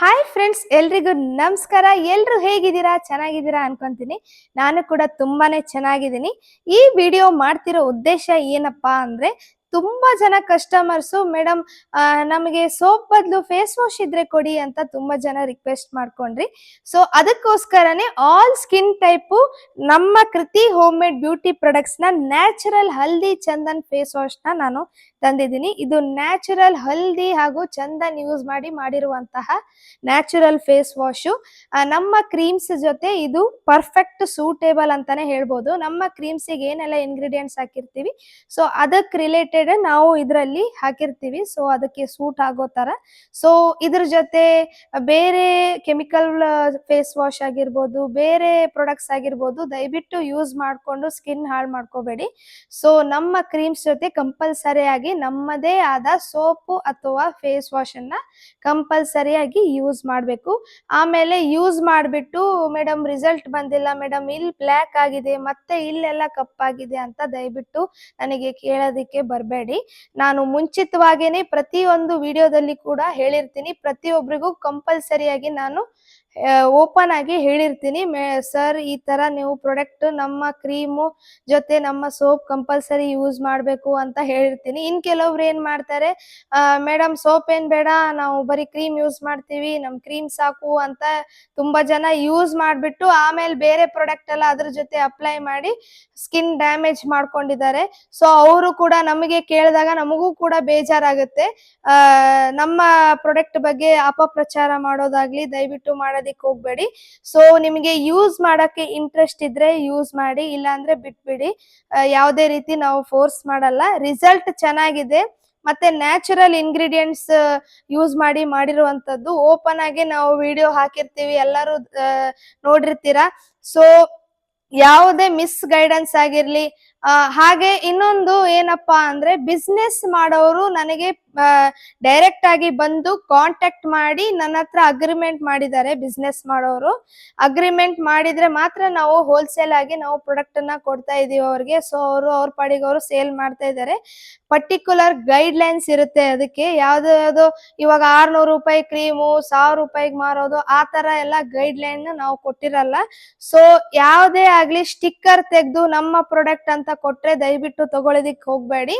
Hi friends, ಎಲ್ರಿಗೂ ನಮಸ್ಕಾರ. ಎಲ್ರು ಹೇಗಿದ್ದೀರಾ? ಚೆನ್ನಾಗಿದ್ದೀರಾ ಅನ್ಕೊಂತೀನಿ. ನಾನು ಕೂಡ ತುಂಬಾನೇ ಚೆನ್ನಾಗಿದ್ದೀನಿ. ಈ ವಿಡಿಯೋ ಮಾಡ್ತಿರೋ ಉದ್ದೇಶ ಏನಪ್ಪಾ ಅಂದ್ರೆ, ತುಂಬಾ ಜನ ಕಸ್ಟಮರ್ಸು ಮೇಡಮ್ ನಮಗೆ ಸೋಪ್ ಬದಲು ಫೇಸ್ ವಾಶ್ ಇದ್ರೆ ಕೊಡಿ ಅಂತ ತುಂಬಾ ಜನ ರಿಕ್ವೆಸ್ಟ್ ಮಾಡ್ಕೊಂಡ್ರಿ. ಸೊ ಅದಕ್ಕೋಸ್ಕರನೇ ಆಲ್ ಸ್ಕಿನ್ ಟೈಪು ನಮ್ಮ ಕೃತಿ ಹೋಮ್ ಮೇಡ್ ಬ್ಯೂಟಿ ಪ್ರಾಡಕ್ಟ್ಸ್ ನ ನ್ಯಾಚುರಲ್ ಹಲ್ದಿ ಚಂದನ್ ಫೇಸ್ ವಾಶ್ ನ ನಾನು ತಂದಿದ್ದೀನಿ. ಇದು ನ್ಯಾಚುರಲ್ ಹಲ್ದಿ ಹಾಗೂ ಚಂದನ್ ಯೂಸ್ ಮಾಡಿರುವಂತಹ ನ್ಯಾಚುರಲ್ ಫೇಸ್ ವಾಶು. ನಮ್ಮ ಕ್ರೀಮ್ಸ್ ಜೊತೆ ಇದು ಪರ್ಫೆಕ್ಟ್ ಸೂಟೇಬಲ್ ಅಂತಾನೆ ಹೇಳ್ಬೋದು. ನಮ್ಮ ಕ್ರೀಮ್ಸಿಗೆ ಏನೆಲ್ಲ ಇಂಗ್ರೀಡಿಯೆಂಟ್ಸ್ ಹಾಕಿರ್ತೀವಿ, ಸೊ ಅದಕ್ಕೆ ರಿಲೇಟೆಡ್ ನಾವು ಇದರಲ್ಲಿ ಹಾಕಿರ್ತೀವಿ. ಸೊ ಅದಕ್ಕೆ ಸೂಟ್ ಆಗೋ ತರ. ಸೊ ಇದ್ರ ಜೊತೆ ಬೇರೆ ಕೆಮಿಕಲ್ ಫೇಸ್ ವಾಶ್ ಆಗಿರ್ಬೋದು, ಬೇರೆ ಪ್ರಾಡಕ್ಟ್ಸ್ ಆಗಿರ್ಬೋದು, ದಯವಿಟ್ಟು ಯೂಸ್ ಮಾಡಿಕೊಂಡು ಸ್ಕಿನ್ ಹಾಳು ಮಾಡ್ಕೋಬೇಡಿ. ಸೊ ನಮ್ಮ ಕ್ರೀಮ್ಸ್ ಜೊತೆ ಕಂಪಲ್ಸರಿಯಾಗಿ ನಮ್ಮದೇ ಆದ ಸೋಪು ಅಥವಾ ಫೇಸ್ ವಾಶ್ ಅನ್ನ ಕಂಪಲ್ಸರಿಯಾಗಿ ಯೂಸ್ ಮಾಡಬೇಕು. ಆಮೇಲೆ ಯೂಸ್ ಮಾಡಿಬಿಟ್ಟು ಮೇಡಮ್ ರಿಸಲ್ಟ್ ಬಂದಿಲ್ಲ ಮೇಡಮ್, ಇಲ್ಲಿ ಬ್ಲ್ಯಾಕ್ ಆಗಿದೆ ಮತ್ತೆ ಇಲ್ಲೆಲ್ಲ ಕಪ್ಪಾಗಿದೆ ಅಂತ ದಯವಿಟ್ಟು ನನಗೆ ಕೇಳೋದಕ್ಕೆ ಬರಬೇಡಿ. ನಾನು ಮುಂಚಿತವಾಗೇನೆ ಪ್ರತಿಯೊಂದು ವಿಡಿಯೋದಲ್ಲಿ ಕೂಡ ಹೇಳಿರ್ತೀನಿ. ಪ್ರತಿಯೊಬ್ಬರಿಗೂ ಕಂಪಲ್ಸರಿಯಾಗಿ ನಾನು ಓಪನ್ ಆಗಿ ಹೇಳಿರ್ತೀನಿ, ಸರ್ ಈ ತರ ನೀವು ಪ್ರಾಡಕ್ಟ್ ನಮ್ಮ ಕ್ರೀಮು ಜೊತೆ ನಮ್ಮ ಸೋಪ್ ಕಂಪಲ್ಸರಿ ಯೂಸ್ ಮಾಡಬೇಕು ಅಂತ ಹೇಳಿರ್ತೀನಿ. ಇನ್ ಕೆಲವ್ರು ಏನ್ ಮಾಡ್ತಾರೆ, ಮೇಡಮ್ ಸೋಪ್ ಏನ್ ಬೇಡ, ನಾವು ಬರೀ ಕ್ರೀಮ್ ಯೂಸ್ ಮಾಡ್ತೀವಿ, ನಮ್ ಕ್ರೀಮ್ ಸಾಕು ಅಂತ ತುಂಬಾ ಜನ ಯೂಸ್ ಮಾಡ್ಬಿಟ್ಟು ಆಮೇಲೆ ಬೇರೆ ಪ್ರಾಡಕ್ಟ್ ಎಲ್ಲ ಅದ್ರ ಜೊತೆ ಅಪ್ಲೈ ಮಾಡಿ ಸ್ಕಿನ್ ಡ್ಯಾಮೇಜ್ ಮಾಡ್ಕೊಂಡಿದ್ದಾರೆ. ಸೊ ಅವರು ಕೂಡ ನಮಗೆ ಕೇಳಿದಾಗ ನಮಗೂ ಕೂಡ ಬೇಜಾರಾಗುತ್ತೆ. ನಮ್ಮ ಪ್ರಾಡಕ್ಟ್ ಬಗ್ಗೆ ಅಪಪ್ರಚಾರ ಮಾಡೋದಾಗ್ಲಿ ದಯವಿಟ್ಟು ಮಾಡೋದಿಕ್ಕೆ ಹೋಗ್ಬೇಡಿ. ಸೊ ನಿಮಗೆ ಯೂಸ್ ಮಾಡಕ್ಕೆ ಇಂಟ್ರೆಸ್ಟ್ ಇದ್ರೆ ಯೂಸ್ ಮಾಡಿ, ಇಲ್ಲ ಅಂದ್ರೆ ಬಿಟ್ಬಿಡಿ. ಯಾವುದೇ ರೀತಿ ನಾವು ಫೋರ್ಸ್ ಮಾಡಲ್ಲ. ರಿಸಲ್ಟ್ ಚೆನ್ನಾಗಿದೆ ಮತ್ತೆ ನ್ಯಾಚುರಲ್ ಇಂಗ್ರೀಡಿಯೆಂಟ್ಸ್ ಯೂಸ್ ಮಾಡಿರುವಂತದ್ದು. ಓಪನ್ ಆಗಿ ನಾವು ವಿಡಿಯೋ ಹಾಕಿರ್ತೀವಿ, ಎಲ್ಲರೂ ನೋಡಿರ್ತೀರಾ. ಸೊ ಯಾವುದೇ ಮಿಸ್ ಗೈಡೆನ್ಸ್ ಆಗಿರ್ಲಿ. ಹಾಗೆ ಇನ್ನೊಂದು ಏನಪ್ಪಾ ಅಂದ್ರೆ, ಬಿಸ್ನೆಸ್ ಮಾಡೋರು ನನಗೆ ಡೈರೆಕ್ಟ್ ಆಗಿ ಬಂದು ಕಾಂಟ್ಯಾಕ್ಟ್ ಮಾಡಿ ನನ್ನ ಹತ್ರ ಅಗ್ರಿಮೆಂಟ್ ಮಾಡಿದ್ದಾರೆ. ಬಿಸ್ನೆಸ್ ಮಾಡೋರು ಅಗ್ರಿಮೆಂಟ್ ಮಾಡಿದ್ರೆ ಮಾತ್ರ ನಾವು ಹೋಲ್ಸೇಲ್ ಆಗಿ ನಾವು ಪ್ರಾಡಕ್ಟ್ ಅನ್ನ ಕೊಡ್ತಾ ಇದೀವಿ ಅವ್ರಿಗೆ. ಸೊ ಅವರು ಅವ್ರ ಪಾಡಿಗೆ ಅವರು ಸೇಲ್ ಮಾಡ್ತಾ ಇದ್ದಾರೆ. ಪರ್ಟಿಕ್ಯುಲರ್ ಗೈಡ್ ಲೈನ್ಸ್ ಇರುತ್ತೆ ಅದಕ್ಕೆ. ಯಾವ್ದು ಇವಾಗ 600 ರೂಪಾಯಿ ಕ್ರೀಮು 1000 ರೂಪಾಯಿಗೆ ಮಾರೋದು ಆ ತರ ಎಲ್ಲ ಗೈಡ್ ಲೈನ್ ನಾವು ಕೊಟ್ಟಿರಲ್ಲ. ಸೊ ಯಾವುದೇ ಆಗ್ಲಿ ಸ್ಟಿಕ್ಕರ್ ತೆಗೆದು ನಮ್ಮ ಪ್ರಾಡಕ್ಟ್ ಅಂತ ಕೊಟ್ರೆ ದಯವಿಟ್ಟು ತಗೊಳ್ಳೋದಿಕ್ ಹೋಗ್ಬೇಡಿ.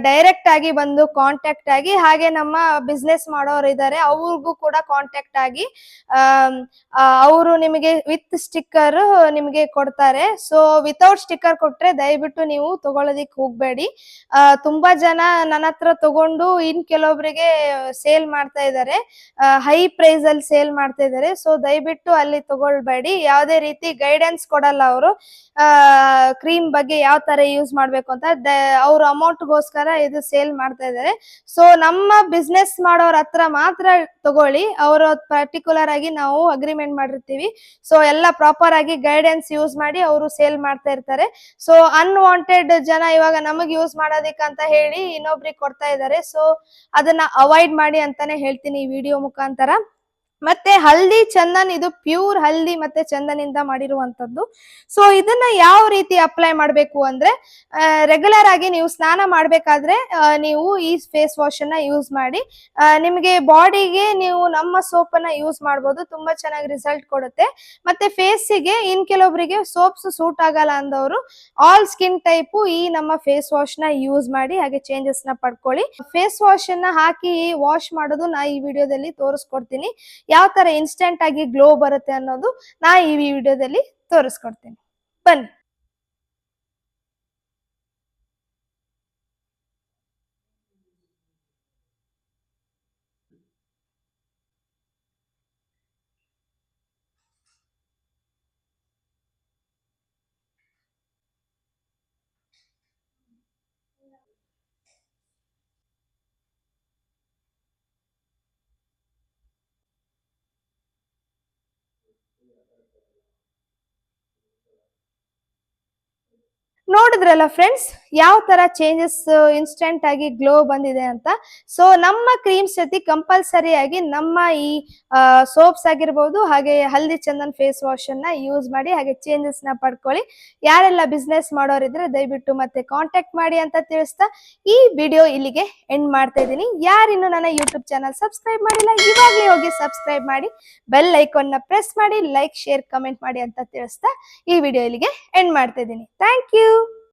ಡೈರೆಕ್ಟ್ ಆಗಿ ಬಂದು ಕಾಂಟ್ಯಾಕ್ಟ್ ಆಗಿ, ಹಾಗೆ ನಮ್ಮ ಬಿಸ್ನೆಸ್ ಮಾಡೋರು ಇದ್ದಾರೆ ಅವ್ರಿಗೂ ಕೂಡ ಕಾಂಟ್ಯಾಕ್ಟ್ ಆಗಿ ಅವರು ನಿಮಗೆ ವಿತ್ ಸ್ಟಿಕ್ಕರ್ ನಿಮಗೆ ಕೊಡ್ತಾರೆ. ಸೊ ವಿತೌಟ್ ಸ್ಟಿಕ್ಕರ್ ಕೊಟ್ರೆ ದಯವಿಟ್ಟು ನೀವು ತಗೊಳ್ಳೋದಿಕ್ ಹೋಗ್ಬೇಡಿ. ತುಂಬಾ ಜನ ನನ್ನ ಹತ್ರ ತಗೊಂಡು ಇನ್ ಕೆಲವೊಬ್ಬರಿಗೆ ಸೇಲ್ ಮಾಡ್ತಾ ಇದ್ದಾರೆ, ಹೈ ಪ್ರೈಸ್ ಅಲ್ಲಿ ಸೇಲ್ ಮಾಡ್ತಾ ಇದ್ದಾರೆ. ಸೊ ದಯವಿಟ್ಟು ಅಲ್ಲಿ ತಗೊಳ್ಬೇಡಿ. ಯಾವುದೇ ರೀತಿ ಗೈಡೆನ್ಸ್ ಕೊಡಲ್ಲ ಅವರು. ಕ್ರೀಮ್ ಬಗ್ಗೆ ಯಾವ ತರ ಯೂಸ್ ಮಾಡ್ಬೇಕು ಅಂತ ಅವ್ರ ಅಮೌಂಟ್ಗೋಸ್ಕರ ಇದು ಸೇಲ್ ಮಾಡ್ತಾ ಇದ್ದಾರೆ. ಸೊ ನಮ್ಮ ಬಿಸ್ನೆಸ್ ಮಾಡೋರ ಹತ್ರ ಮಾತ್ರ ತಗೊಳ್ಳಿ. ಅವರು ಪರ್ಟಿಕ್ಯುಲರ್ ಆಗಿ ನಾವು ಅಗ್ರಿಮೆಂಟ್ ಮಾಡಿರ್ತೀವಿ. ಸೊ ಎಲ್ಲ ಪ್ರಾಪರ್ ಆಗಿ ಗೈಡೆನ್ಸ್ ಯೂಸ್ ಮಾಡಿ ಅವರು ಸೇಲ್ ಮಾಡ್ತಾ ಇರ್ತಾರೆ. ಸೊ ಅನ್ವಾಂಟೆಡ್ ಜನ ಇವಾಗ ನಮಗ್ ಯೂಸ್ ಮಾಡೋದಿಕ್ಕಂತ ಹೇಳಿ ಇನ್ನೊಬ್ರಿಗೆ ಕೊಡ್ತಾ ಇದ್ದಾರೆ. ಸೊ ಅದನ್ನ ಅವಾಯ್ಡ್ ಮಾಡಿ ಅಂತಾನೆ ಹೇಳ್ತೀನಿ ಈ ವಿಡಿಯೋ ಮುಖಾಂತರ. ಮತ್ತೆ ಹಲ್ದಿ ಚಂದನ್, ಇದು ಪ್ಯೂರ್ ಹಲ್ದಿ ಮತ್ತೆ ಚಂದನಿಂದ ಮಾಡಿರುವಂತದ್ದು. ಸೊ ಇದನ್ನ ಯಾವ ರೀತಿ ಅಪ್ಲೈ ಮಾಡಬೇಕು ಅಂದ್ರೆ, ರೆಗ್ಯುಲರ್ ಆಗಿ ನೀವು ಸ್ನಾನ ಮಾಡ್ಬೇಕಾದ್ರೆ ನೀವು ಈ ಫೇಸ್ ವಾಶ್ ಅನ್ನ ಯೂಸ್ ಮಾಡಿ. ನಿಮಗೆ ಬಾಡಿಗೆ ನೀವು ನಮ್ಮ ಸೋಪ್ ಅನ್ನ ಯೂಸ್ ಮಾಡ್ಬೋದು, ತುಂಬಾ ಚೆನ್ನಾಗಿ ರಿಸಲ್ಟ್ ಕೊಡುತ್ತೆ. ಮತ್ತೆ ಫೇಸಿಗೆ ಇನ್ ಕೆಲವೊಬ್ಬರಿಗೆ ಸೋಪ್ಸ್ ಸೂಟ್ ಆಗಲ್ಲ ಅಂದವರು ಆಲ್ ಸ್ಕಿನ್ ಟೈಪು ಈ ನಮ್ಮ ಫೇಸ್ ವಾಶ್ ನ ಯೂಸ್ ಮಾಡಿ ಹಾಗೆ ಚೇಂಜಸ್ ನ ಪಡ್ಕೊಳ್ಳಿ. ಫೇಸ್ ವಾಶ್ ಅನ್ನ ಹಾಕಿ ವಾಶ್ ಮಾಡೋದು ನಾ ಈ ವಿಡಿಯೋದಲ್ಲಿ ತೋರಿಸ್ಕೊಡ್ತೀನಿ. ಯಾವ ತರ ಇನ್ಸ್ಟೆಂಟ್ ಆಗಿ ಗ್ಲೋ ಬರುತ್ತೆ ಅನ್ನೋದು ನಾ ಈ ವಿಡಿಯೋದಲ್ಲಿ ತೋರಿಸ್ಕೊಡ್ತೀನಿ. ಬನ್ನಿ. ನೋಡಿದ್ರಲ್ಲ ಫ್ರೆಂಡ್ಸ್, ಯಾವ ತರ ಚೇಂಜಸ್ ಇನ್ಸ್ಟೆಂಟ್ ಆಗಿ ಗ್ಲೋ ಬಂದಿದೆ ಅಂತ. ಸೊ ನಮ್ಮ ಕ್ರೀಮ್ಸ್ ಜೊತೆ ಕಂಪಲ್ಸರಿ ಆಗಿ ನಮ್ಮ ಈ ಸೋಪ್ಸ್ ಆಗಿರ್ಬೋದು, ಹಾಗೆ ಹಲ್ದಿ ಚಂದನ್ ಫೇಸ್ ವಾಶ್ ಅನ್ನ ಯೂಸ್ ಮಾಡಿ ಹಾಗೆ ಚೇಂಜಸ್ ನ ಪಡ್ಕೊಳ್ಳಿ. ಯಾರೆಲ್ಲ ಬಿಸ್ನೆಸ್ ಮಾಡೋರಿದ್ರೆ ದಯವಿಟ್ಟು ಮತ್ತೆ ಕಾಂಟ್ಯಾಕ್ಟ್ ಮಾಡಿ ಅಂತ ತಿಳಿಸ್ತಾ ಈ ವಿಡಿಯೋ ಇಲ್ಲಿಗೆ ಎಂಡ್ ಮಾಡ್ತಾ ಇದ್ದೀನಿ. ಯಾರಿನ್ನು ನನ್ನ ಯೂಟ್ಯೂಬ್ ಚಾನಲ್ ಸಬ್ಸ್ಕ್ರೈಬ್ ಮಾಡಿಲ್ಲ, ಇವಾಗಲೇ ಹೋಗಿ ಸಬ್ಸ್ಕ್ರೈಬ್ ಮಾಡಿ, ಬೆಲ್ ಐಕಾನ್ ನ ಪ್ರೆಸ್ ಮಾಡಿ, ಲೈಕ್ ಶೇರ್ ಕಮೆಂಟ್ ಮಾಡಿ ಅಂತ ತಿಳಿಸ್ತಾ ಈ ವಿಡಿಯೋ ಇಲ್ಲಿಗೆ ಎಂಡ್ ಮಾಡ್ತಾ ಇದ್ದೀನಿ. Thank you.